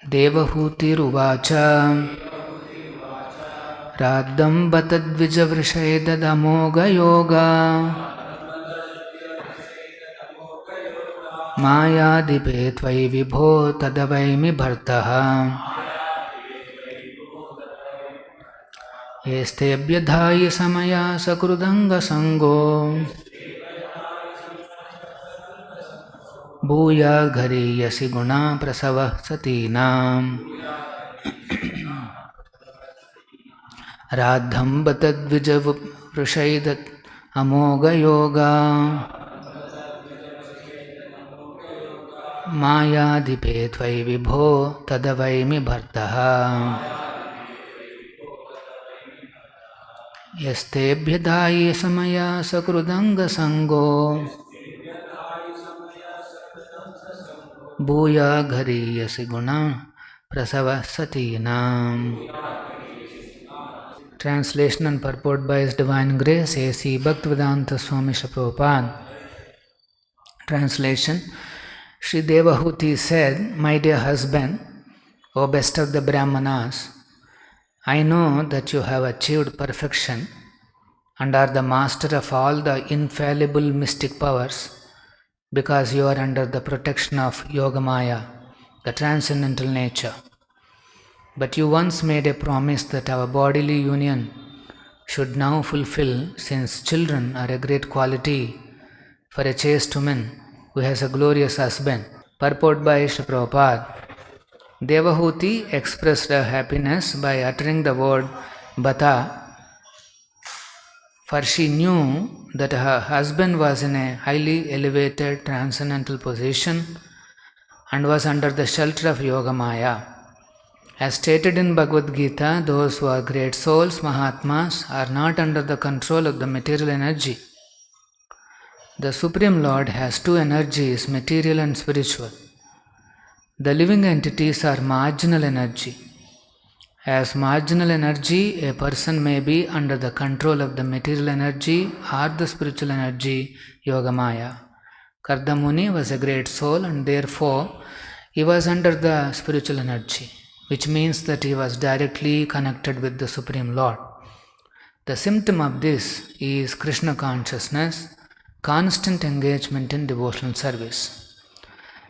Devahutiruvacha Radham Batadvijavrishaidadamoga yoga Mayadipe tvai vibho tadavaimi bhartaha Estebhyadhaya samaya sakrudanga sango Bhuya ghari yasi guna prasava satinam Radham batadvijav vrishaidat amoga yoga Mayadipe tvai vibho tadavaimi bhartaha Yastebhyadhaya samaya sakrudanga sango Bhuya ghari yasi guna prasava satinam. Translation and purport by His Divine Grace A.C. Bhaktivedanta Swami Prabhupada. Translation. Sri Devahuti said, My dear husband, O best of the Brahmanas, I know that you have achieved perfection and are the master of all the infallible mystic powers because you are under the protection of Yogamaya, the transcendental nature. But you once made a promise that our bodily union should now fulfill, since children are a great quality for a chaste woman who has a glorious husband. Purport by Sri Prabhupada. Devahuti expressed her happiness by uttering the word Bata, for she knew that her husband was in a highly elevated transcendental position and was under the shelter of Yogamaya. As stated in Bhagavad Gita, those who are great souls, Mahatmas, are not under the control of the material energy. The Supreme Lord has two energies, material and spiritual. The living entities are marginal energy. As marginal energy, a person may be under the control of the material energy or the spiritual energy, Yogamaya. Kardamamuni was a great soul and therefore he was under the spiritual energy, which means that he was directly connected with the Supreme Lord. The symptom of this is Krishna consciousness, constant engagement in devotional service.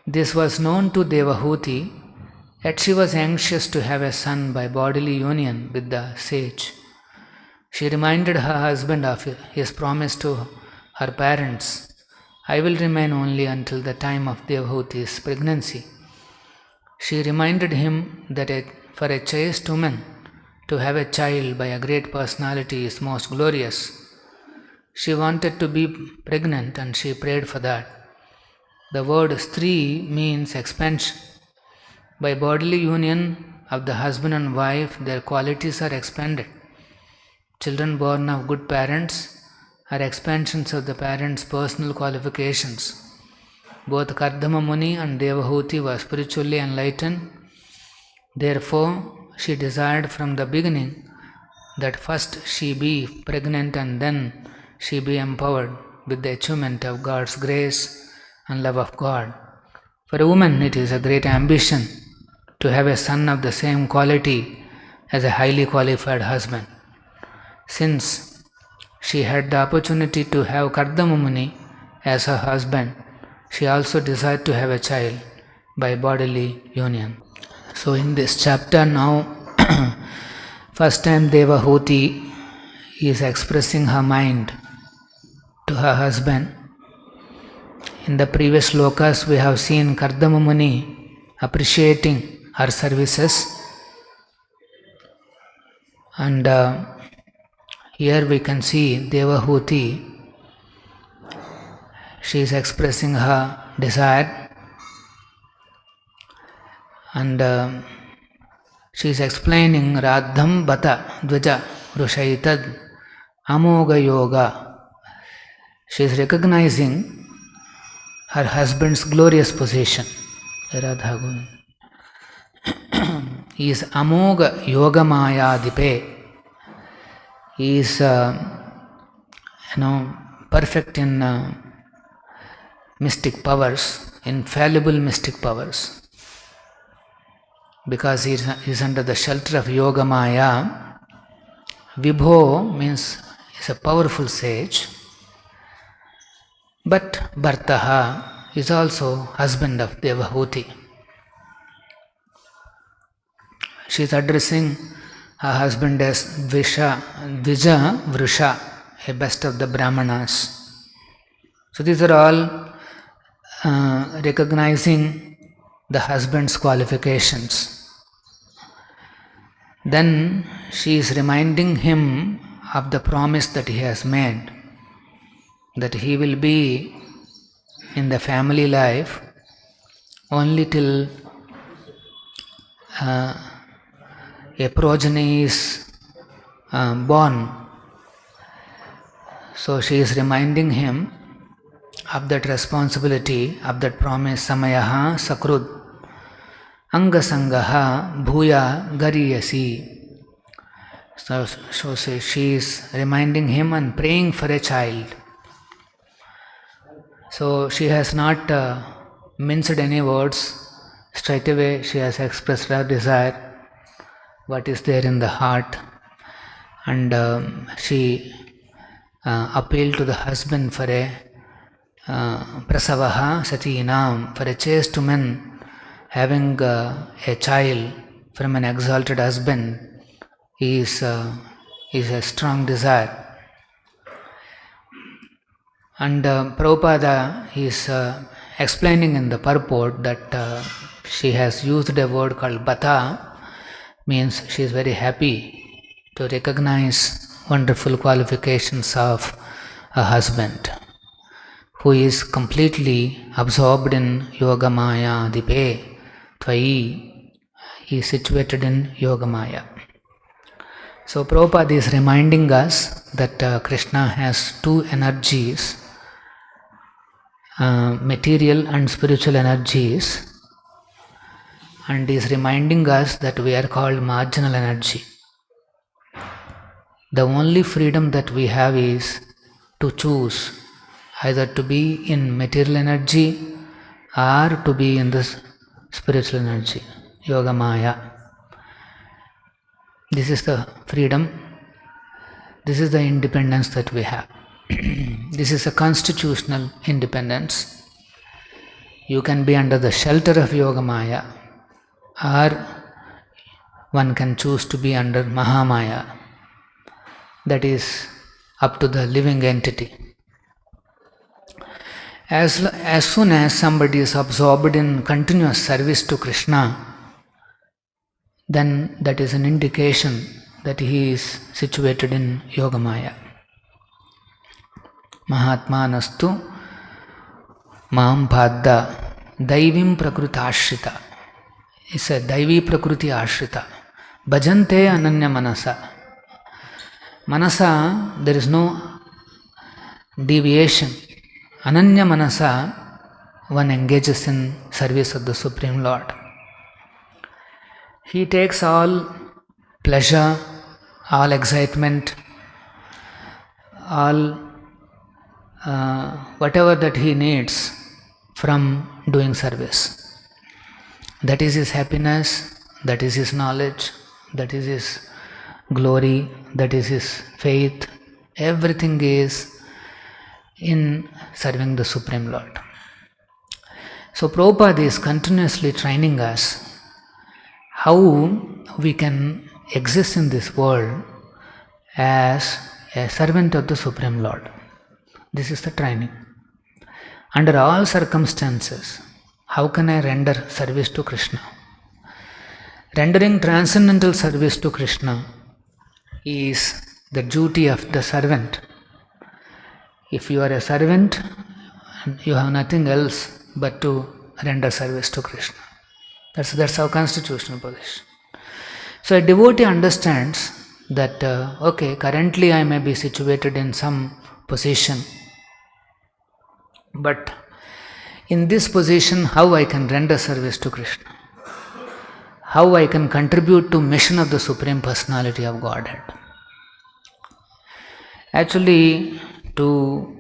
This was known to Devahuti, yet she was anxious to have a son by bodily union with the sage. She reminded her husband of his promise to her parents, I will remain only until the time of Devahuti's pregnancy. She reminded him that for a chaste woman to have a child by a great personality is most glorious. She wanted to be pregnant and she prayed for that. The word Stri means expansion. By bodily union of the husband and wife, their qualities are expanded. Children born of good parents are expansions of the parents' personal qualifications. Both Kardamamuni and Devahuti were spiritually enlightened. Therefore, she desired from the beginning that first she be pregnant and then she be empowered with the achievement of God's grace and love of God. For a woman, it is a great ambition to have a son of the same quality as a highly qualified husband. Since she had the opportunity to have Kardamamuni as her husband, she also desired to have a child by bodily union. So in this chapter now, first time Devahuti is expressing her mind to her husband. In the previous slokas, we have seen Kardamamuni appreciating her services, and here we can see Devahuti. She is expressing her desire, and she is explaining Radham Bata Dvaja Rushaitad Amoga Yoga. She is recognizing her husband's glorious position. Radha Govinda. He is Amoga Yoga Maya Dipe. He is perfect in mystic powers, infallible mystic powers. because he is under the shelter of Yoga Maya. Vibho means is a powerful sage, but Bhartaha is also husband of Devahuti. She is addressing her husband as Dvija Vrusha, a best of the Brahmanas. So these are all recognizing the husband's qualifications. Then she is reminding him of the promise that he has made, that he will be in the family life only till a progeny is born. So she is reminding him of that responsibility, of that promise. Samayaha sakrud angasangaha bhuya gariyasi. So she is reminding him and praying for a child. So she has not minced any words. Straight away she has expressed her desire, what is there in the heart, and she appealed to the husband for a prasavaha satinam, for a chaste woman having a child from an exalted husband is a strong desire. And Prabhupada is explaining in the purport that she has used a word called bata, means she is very happy to recognize wonderful qualifications of a husband who is completely absorbed in Yoga Maya Dipe Tvai. He is situated in Yoga Maya. So Prabhupada is reminding us that Krishna has two energies, material and spiritual energies, and is reminding us that we are called marginal energy. The only freedom that we have is to choose either to be in material energy or to be in this spiritual energy, Yoga Maya. This is the freedom, this is the independence that we have. This is a constitutional independence. You can be under the shelter of Yoga Maya, or one can choose to be under Mahamaya. That is up to the living entity. As soon as somebody is absorbed in continuous service to Krishna, then that is an indication that he is situated in Yoga Maya. Mahatmanastu Maam Bhadda Daivim Prakruti Ashrita. It's a Daivi Prakruti Ashrita. Bhajante Ananya Manasa. Manasa, there is no deviation. Ananya Manasa, one engages in service of the Supreme Lord. He takes all pleasure, all excitement, all whatever that he needs from doing service. That is his happiness, that is his knowledge, that is his glory, that is his faith. Everything is in serving the Supreme Lord. So Prabhupada is continuously training us how we can exist in this world as a servant of the Supreme Lord. This is the training. Under all circumstances, how can I render service to Krishna? Rendering transcendental service to Krishna is the duty of the servant. If you are a servant, you have nothing else but to render service to Krishna. That's our constitutional position. So a devotee understands that, currently I may be situated in some position, but in this position, how I can render service to Krishna? How I can contribute to mission of the Supreme Personality of Godhead? Actually, to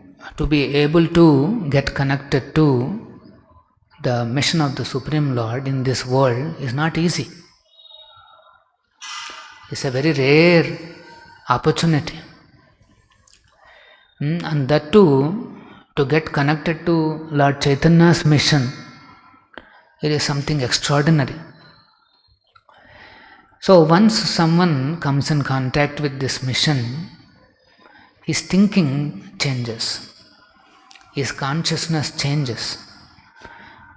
be able to get connected to the mission of the Supreme Lord in this world is not easy. is a very rare opportunity. And that too, to get connected to Lord Chaitanya's mission, it is something extraordinary. So once someone comes in contact with this mission, his thinking changes, his consciousness changes.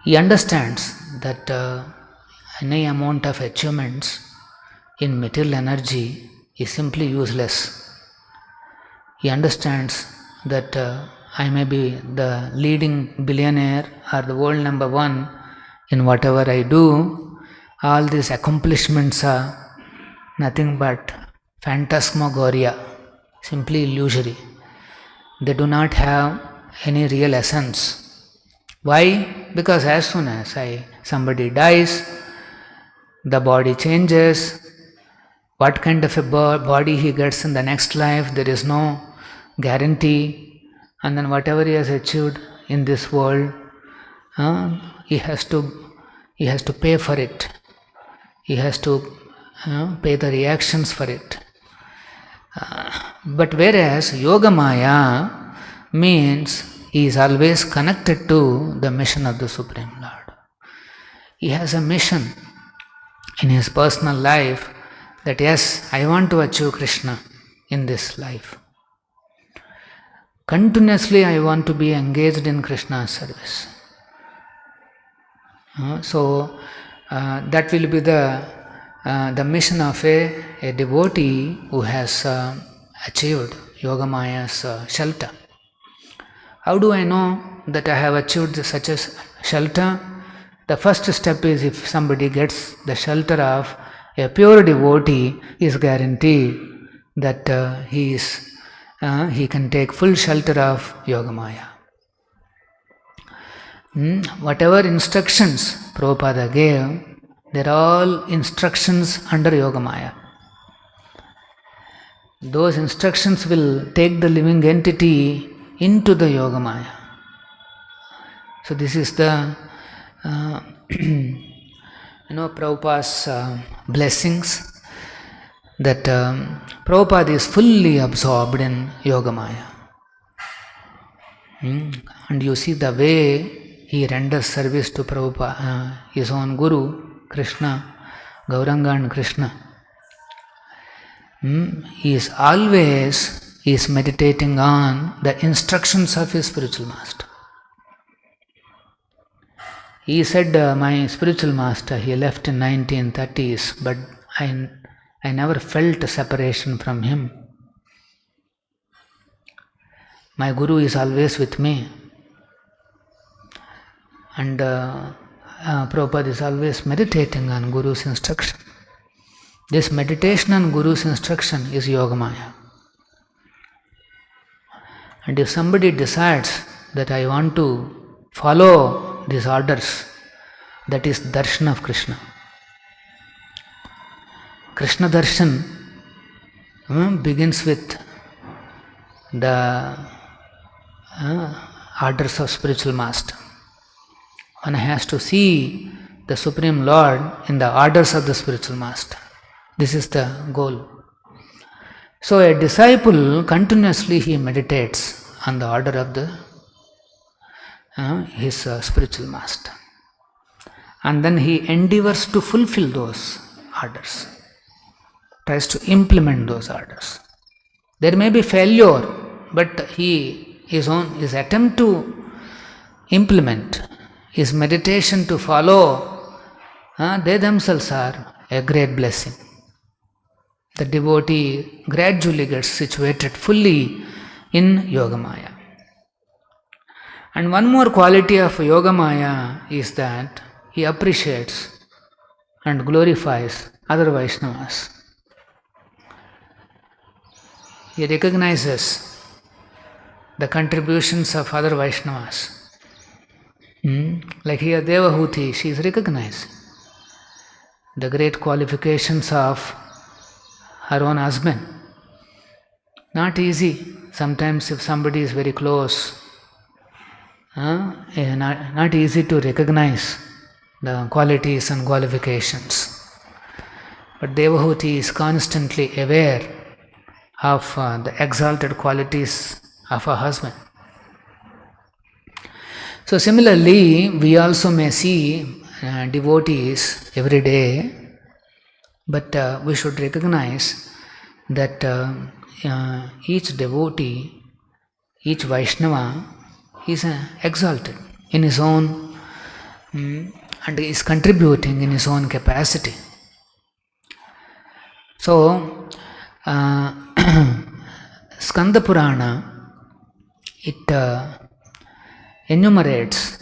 He understands that any amount of achievements in material energy is simply useless. He understands that I may be the leading billionaire or the world number one in whatever I do. All these accomplishments are nothing but phantasmagoria, simply illusory. They do not have any real essence. Why? Because as soon as somebody dies, the body changes. What kind of a body he gets in the next life, there is no guarantee. And then whatever he has achieved in this world, he has to pay for it. He has to pay the reactions for it. But whereas Yogamaya means he is always connected to the mission of the Supreme Lord. He has a mission in his personal life that yes, I want to achieve Krishna in this life. Continuously I want to be engaged in Krishna's service. So that will be the mission of a devotee who has achieved Yogamaya's shelter. How do I know that I have achieved such a shelter? The first step is if somebody gets the shelter of a pure devotee, is guaranteed that he can take full shelter of Yogamaya. Whatever instructions Prabhupada gave, they are all instructions under Yogamaya. Those instructions will take the living entity into the Yogamaya. So this is the Prabhupada's blessings, that Prabhupada is fully absorbed in Yogamaya. And you see the way he renders service to Prabhupada, his own Guru, Krishna, Gauranga and Krishna. He is meditating on the instructions of his spiritual master. He said, my spiritual master, he left in 1930s, but I never felt separation from him. My Guru is always with me. And Prabhupada is always meditating on Guru's instruction. This meditation on Guru's instruction is Yogamaya. And if somebody decides that I want to follow these orders, that is darshan of Krishna. Krishna darshan begins with the orders of spiritual master. One has to see the Supreme Lord in the orders of the spiritual master. This is the goal. So a disciple continuously he meditates on the order of his spiritual master, and then he endeavors to fulfill those orders, tries to implement those orders. There may be failure, but his attempt to implement, his meditation to follow, they themselves are a great blessing. The devotee gradually gets situated fully in Yogamaya. And one more quality of Yogamaya is that he appreciates and glorifies other Vaishnavas. He recognizes the contributions of other Vaishnavas. Like here Devahuti, she is recognized the great qualifications of her own husband. Not easy. Sometimes if somebody is very close, not easy to recognize the qualities and qualifications. but Devahuti is constantly aware of the exalted qualities of her husband. So similarly, we also may see devotees every day, but we should recognize that each devotee, each Vaishnava is exalted in his own and is contributing in his own capacity. So, Skanda Purana, it enumerates